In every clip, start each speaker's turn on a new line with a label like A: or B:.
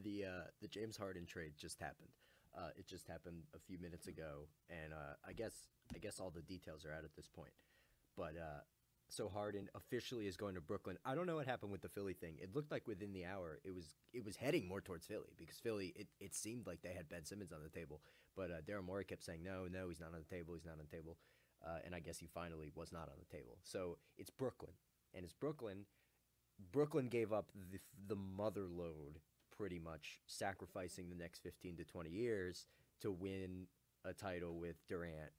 A: The James Harden trade just happened. It just happened a few minutes ago, and I guess all the details are out at this point. But so Harden officially is going to Brooklyn. I don't know what happened with the Philly thing. It looked like within the hour it was heading more towards Philly because Philly it seemed like they had Ben Simmons on the table, but Daryl Morey kept saying no, no, he's not on the table, he's not on the table, and I guess he finally was not on the table. So it's Brooklyn, and it's Brooklyn. Brooklyn gave up the mother load pretty much, sacrificing the next 15 to 20 years to win a title with Durant,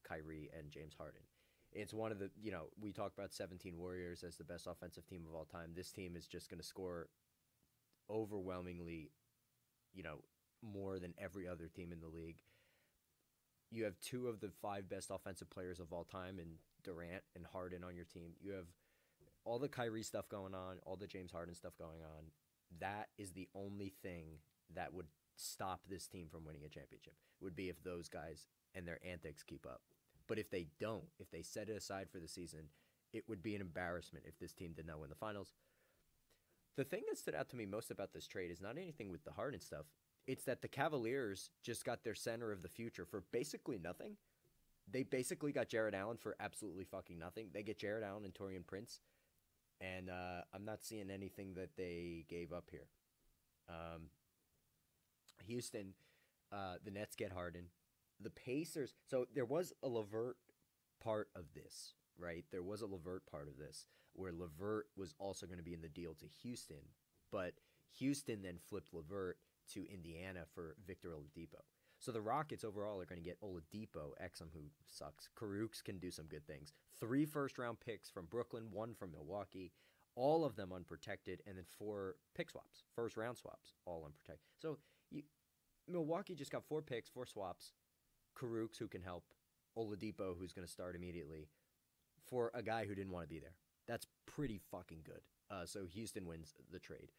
A: Kyrie, and James Harden. It's one of the, we talk about 17 Warriors as the best offensive team of all time. This team is just going to score overwhelmingly, you know, more than every other team in the league. You have two of the five best offensive players of all time in Durant and Harden on your team. You have all the Kyrie stuff going on, all the James Harden stuff going on. That is the only thing that would stop this team from winning a championship, would be if those guys and their antics keep up. But if they don't, if they set it aside for the season, it would be an embarrassment if this team did not win the finals. The thing that stood out to me most about this trade is not anything with the Harden stuff. It's that the Cavaliers just got their center of the future for basically nothing. They basically got Jared Allen for absolutely fucking nothing. They get Jared Allen and Taurean Prince, and I'm not seeing anything that they gave up here. Um, Houston, the Nets get Harden. The Pacers. So there was a Levert part of this, right? There was a Levert part of this where Levert was also going to be in the deal to Houston, but Houston then flipped Levert to Indiana for Victor Oladipo. So the Rockets overall are going to get Oladipo, Exum, who sucks. Karooks can do some good things. 3 first-round picks from Brooklyn, 1 from Milwaukee, all of them unprotected, and then 4 pick swaps, first-round swaps, all unprotected. So Milwaukee just got 4 picks, 4 swaps, Karooks, who can help, Oladipo, who's going to start immediately, for a guy who didn't want to be there. That's pretty fucking good. So Houston wins the trade.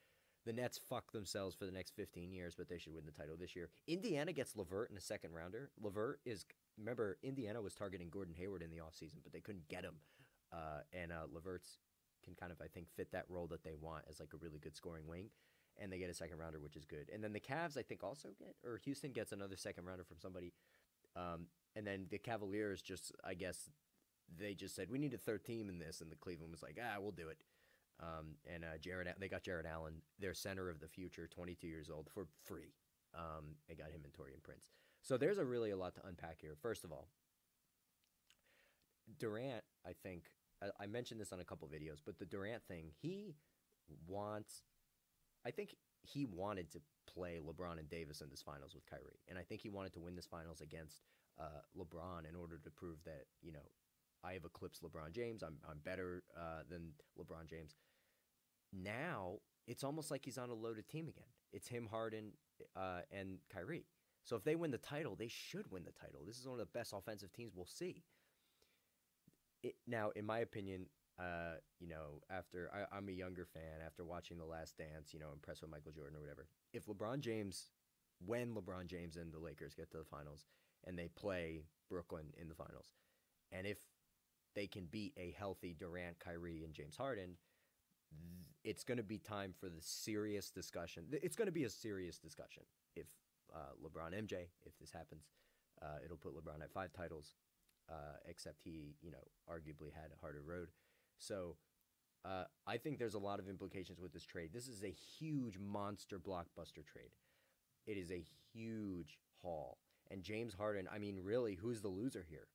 A: The Nets fuck themselves for the next 15 years, but they should win the title this year. Indiana gets Levert in a second rounder. Levert is, remember, Indiana was targeting Gordon Hayward in the offseason, but they couldn't get him. And Levert's can kind of, I think, fit that role that they want as like a really good scoring wing. And they get a second rounder, which is good. And then the Cavs, I think, also get, or Houston gets another second rounder from somebody. And then the Cavaliers just, I guess, they just said, we need a third team in this. And the Cleveland was like, we'll do it. They got Jared Allen, their center of the future, 22 years old, for free. They got him and Taurean Prince. So there's really a lot to unpack here. First of all, Durant, I think, I mentioned this on a couple videos, but the Durant thing, I think he wanted to play LeBron and Davis in this finals with Kyrie. And I think he wanted to win this finals against LeBron in order to prove that, I have eclipsed LeBron James. I'm better than LeBron James. Now, it's almost like he's on a loaded team again. It's him, Harden, and Kyrie. So if they win the title, they should win the title. This is one of the best offensive teams we'll see. Now, in my opinion, after I'm a younger fan, after watching The Last Dance, impressed with Michael Jordan or whatever. When LeBron James and the Lakers get to the finals and they play Brooklyn in the finals, and if they can beat a healthy Durant, Kyrie, and James Harden, it's going to be time for the serious discussion. It's going to be a serious discussion. If LeBron MJ, if this happens, it'll put LeBron at 5 titles, except he, arguably had a harder road. So I think there's a lot of implications with this trade. This is a huge monster blockbuster trade. It is a huge haul. And James Harden, I mean, really, who's the loser here?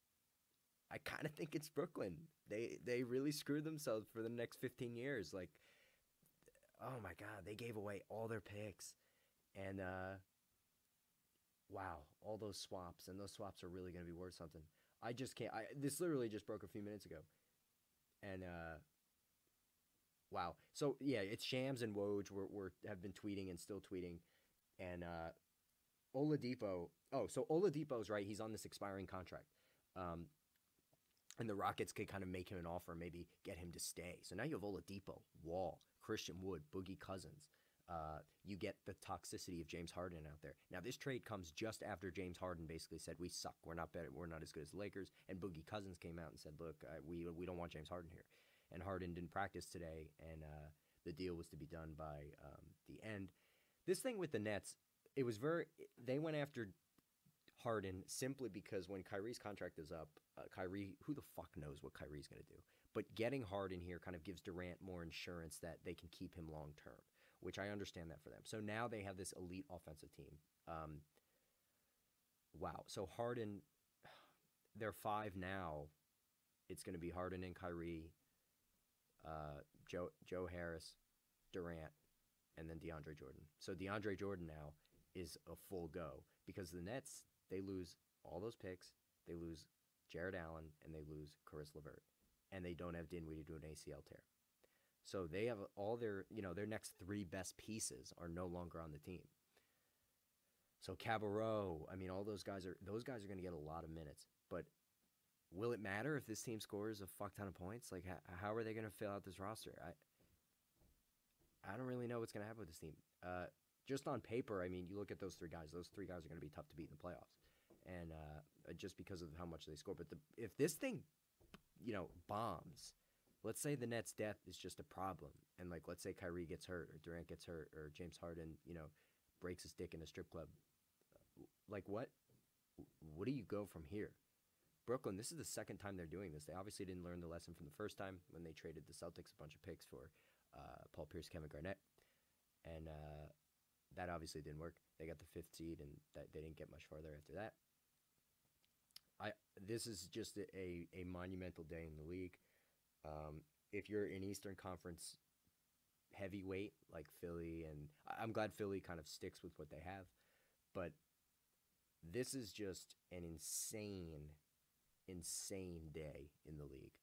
A: I kind of think it's Brooklyn. They really screwed themselves for the next 15 years. Like, oh my God, they gave away all their picks. And, wow, all those swaps. And those swaps are really going to be worth something. I just can't. This literally just broke a few minutes ago. And, wow. So, yeah, it's Shams and Woj have been tweeting and still tweeting. And Oladipo. Oh, so Oladipo's right. He's on this expiring contract. And the Rockets could kind of make him an offer, maybe get him to stay. So now you have Oladipo, Wall, Christian Wood, Boogie Cousins. You get the toxicity of James Harden out there. Now, this trade comes just after James Harden basically said, we suck. We're not better. We're not as good as the Lakers. And Boogie Cousins came out and said, look, we don't want James Harden here. And Harden didn't practice today, and the deal was to be done by the end. this thing with the Nets, it was very. They went after Harden simply because when Kyrie's contract is up, Kyrie, who the fuck knows what Kyrie's going to do? But getting Harden here kind of gives Durant more insurance that they can keep him long term, which I understand that for them. So now they have this elite offensive team. Wow. So Harden, they're five now. It's going to be Harden and Kyrie, Joe Harris, Durant, and then DeAndre Jordan. So DeAndre Jordan now is a full go because the Nets, they lose all those picks. They lose Jared Allen and they lose Caris LeVert. And they don't have Dinwiddie to do an ACL tear. So they have all their, their next three best pieces are no longer on the team. So Cabarrot, I mean, all those guys are going to get a lot of minutes. But will it matter if this team scores a fuck ton of points? Like, how are they going to fill out this roster? I don't really know what's going to happen with this team. Just on paper, I mean, you look at those three guys. Those three guys are going to be tough to beat in the playoffs. And just because of how much they score. But if this thing, bombs, let's say the Nets' depth is just a problem. And, like, let's say Kyrie gets hurt or Durant gets hurt or James Harden, breaks his dick in a strip club. Like, what do you go from here? Brooklyn, this is the second time they're doing this. They obviously didn't learn the lesson from the first time when they traded the Celtics a bunch of picks for Paul Pierce, Kevin Garnett. And that obviously didn't work. They got the fifth seed, and they didn't get much farther after that. This is just a monumental day in the league. If you're an Eastern Conference heavyweight like Philly, and I'm glad Philly kind of sticks with what they have, but this is just an insane day in the league.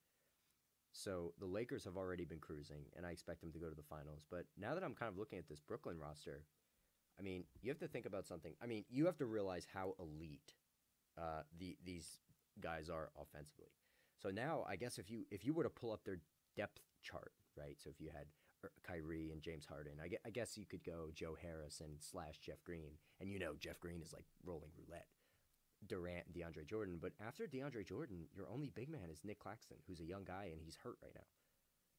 A: So the Lakers have already been cruising, and I expect them to go to the finals. But now that I'm kind of looking at this Brooklyn roster, I mean, you have to think about something. I mean, you have to realize how elite these guys are offensively. So now, I guess if you were to pull up their depth chart, right? So if you had Kyrie and James Harden, I guess you could go Joe Harris and / Jeff Green, and Jeff Green is like rolling roulette. Durant and DeAndre Jordan, but after DeAndre Jordan, your only big man is Nick Claxton, who's a young guy and he's hurt right now.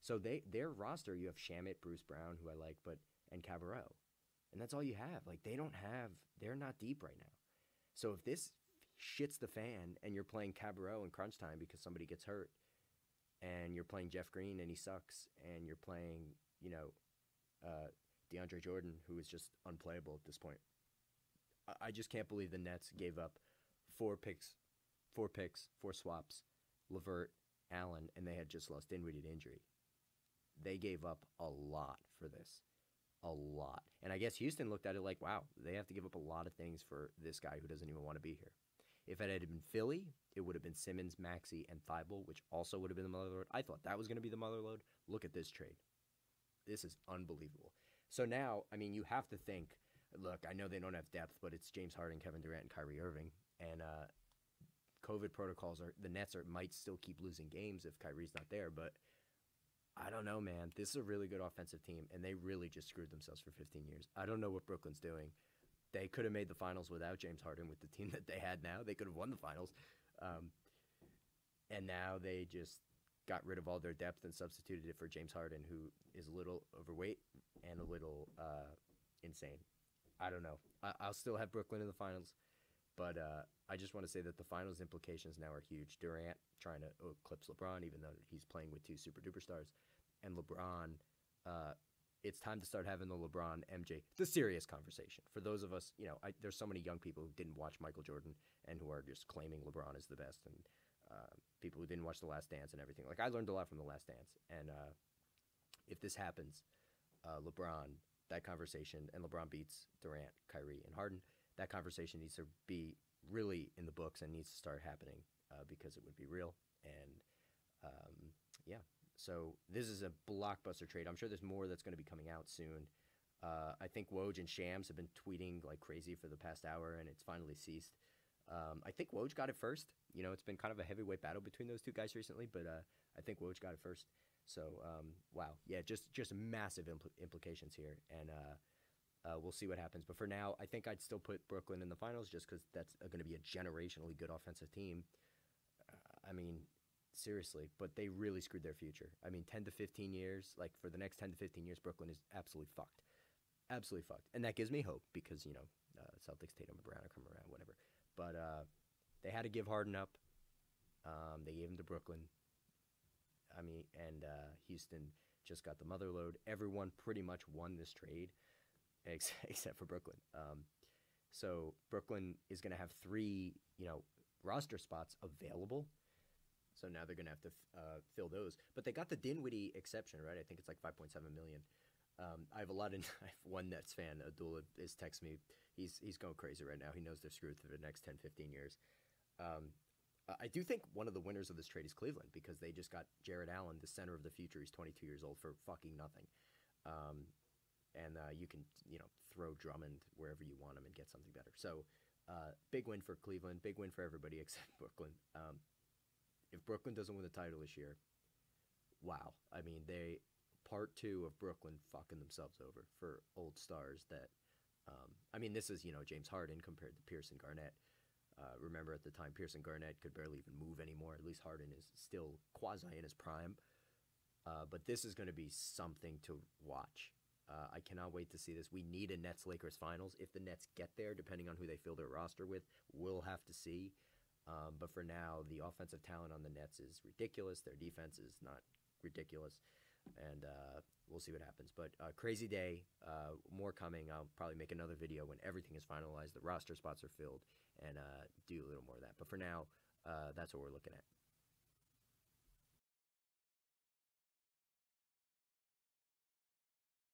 A: So their roster, you have Shamet, Bruce Brown, who I like, and Cabarrot, and that's all you have. Like they're not deep right now. So if this shits the fan and you're playing Cabarrot in crunch time because somebody gets hurt, and you're playing Jeff Green and he sucks, and you're playing DeAndre Jordan, who is just unplayable at this point. I just can't believe the Nets gave up four picks, four swaps, LeVert, Allen, and they had just lost Dinwiddie to injury. They gave up a lot for this. A lot. And I guess Houston looked at it like, wow, they have to give up a lot of things for this guy who doesn't even want to be here. If it had been Philly, it would have been Simmons, Maxey, and Thibault, which also would have been the mother load. I thought that was going to be the mother load. Look at this trade. This is unbelievable. So now, I mean, you have to think, look, I know they don't have depth, but it's James Harden, Kevin Durant, and Kyrie Irving. And COVID protocols the Nets might still keep losing games if Kyrie's not there. But I don't know, man. This is a really good offensive team, and they really just screwed themselves for 15 years. I don't know what Brooklyn's doing. They could have made the finals without James Harden with the team that they had now. They could have won the finals. And now they just got rid of all their depth and substituted it for James Harden, who is a little overweight and a little insane. I don't know. I'll still have Brooklyn in the finals, but I just want to say that the finals implications now are huge. Durant trying to eclipse LeBron, even though he's playing with two super duper stars, and LeBron. It's time to start having the LeBron MJ, the serious conversation. For those of us, there's so many young people who didn't watch Michael Jordan and who are just claiming LeBron is the best, and people who didn't watch The Last Dance and everything. Like, I learned a lot from The Last Dance, and if this happens, LeBron, that conversation, and LeBron beats Durant, Kyrie, and Harden, that conversation needs to be really in the books and needs to start happening because it would be real. And yeah, so this is a blockbuster trade. I'm sure there's more that's going to be coming out soon. I think Woj and Shams have been tweeting like crazy for the past hour, and it's finally ceased. I think Woj got it first. It's been kind of a heavyweight battle between those two guys recently, but I think Woj got it first. So, wow. Yeah, just massive implications here, and we'll see what happens. But for now, I think I'd still put Brooklyn in the finals just because that's going to be a generationally good offensive team. I mean, seriously, but they really screwed their future. I mean, 10 to 15 years, like for the next 10 to 15 years, Brooklyn is absolutely fucked. absolutely fucked. And that gives me hope because, Celtics, Tatum, and Brown are coming around, whatever. But they had to give Harden up. They gave him to Brooklyn. I mean, and Houston just got the mother load. Everyone pretty much won this trade except for Brooklyn. So Brooklyn is going to have three, roster spots available. So now they're going to have to fill those. But they got the Dinwiddie exception, right? I think it's like 5.7 million. I have I have one Nets fan, Abdullah, is texting me. He's going crazy right now. He knows they're screwed for the next 10, 15 years. I do think one of the winners of this trade is Cleveland because they just got Jared Allen, the center of the future. He's 22 years old for fucking nothing. And you can, throw Drummond wherever you want him and get something better. So big win for Cleveland, big win for everybody except Brooklyn. If Brooklyn doesn't win the title this year, wow. I mean, part two of Brooklyn fucking themselves over for old stars that, this is, James Harden compared to Pierce and Garnett. Remember at the time, Pierce and Garnett could barely even move anymore. At least Harden is still quasi in his prime. But this is going to be something to watch. I cannot wait to see this. We need a Nets-Lakers finals. If the Nets get there, depending on who they fill their roster with, we'll have to see. But for now, the offensive talent on the Nets is ridiculous. Their defense is not ridiculous. And we'll see what happens. But crazy day. More coming. I'll probably make another video when everything is finalized, the roster spots are filled, and do a little more of that. But for now, that's what we're looking at.